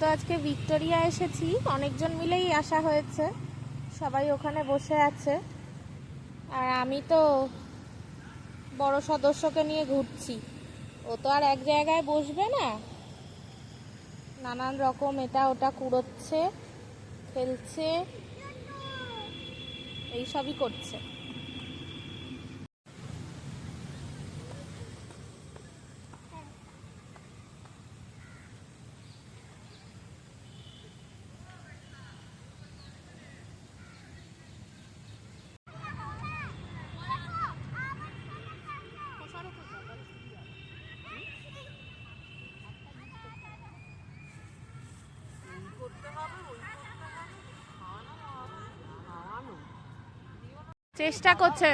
তো আজকে ভিক্টোরিয়া এসেছি, অনেকজন মিলেই আসা হয়েছে, সবাই ওখানে বসে আছে। আর আমি তো বড় সদস্যকে নিয়ে ঘুরছি, ও তো আর এক জায়গায় বসবে না, নানান রকম এটা ওটা কুড়োচ্ছে, খেলছে, এইসবই করছে। চেষ্টা করছে।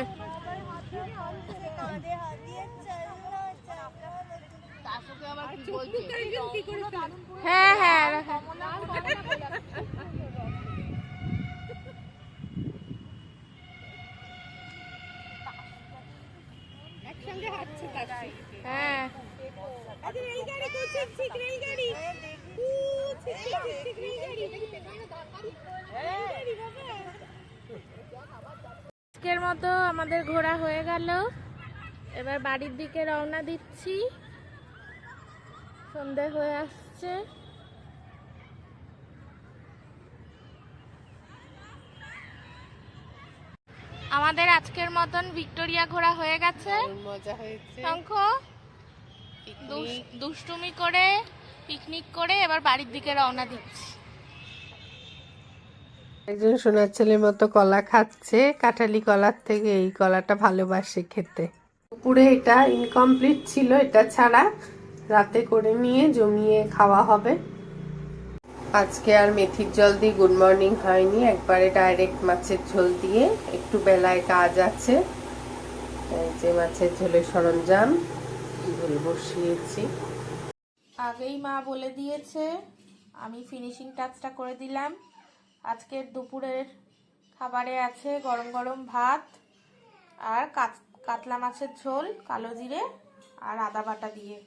হ্যাঁ হ্যাঁ হ্যাঁ আজকের মতো আমাদের ঘোরা হয়ে গেল, এবার বাড়ির দিকে রওনা দিচ্ছি, সন্ধে হয়ে আসছে। আমাদের আজকের মতন ভিক্টোরিয়া ঘোরা হয়ে গেছে, মজা হয়েছে, শঙ্খ দুষ্টুমি করে পিকনিক করে এবার বাড়ির দিকে রওনা দিচ্ছি। একজন সোনার ছেলের মতো কলা খাচ্ছে, কাঁঠালি কলার থেকে এই কলাটা ভালোবাসে খেতে। দুপুরে এটা ইনকমপ্লিট ছিল, এটা ছাড়া রাতে করে নিয়ে জমিয়ে খাওয়া হবে। আজকে আর মেথির জল দিয়ে গুড মর্নিং হয়নি, একবারে ডাইরেক্ট মাছের ঝোল দিয়ে। একটু বেলায় কাজ আছে, এই যে মাছের ঝোলের সরঞ্জাম ঝোল বসিয়েছি। আগেই মা বলে দিয়েছে, আমি ফিনিশিং টাচটা করে দিলাম। আজকের দুপুরের খাবারে আছে গরম গরম ভাত আর কাতলা মাছের ঝোল, কালো জিরে আর আদা বাটা দিয়ে।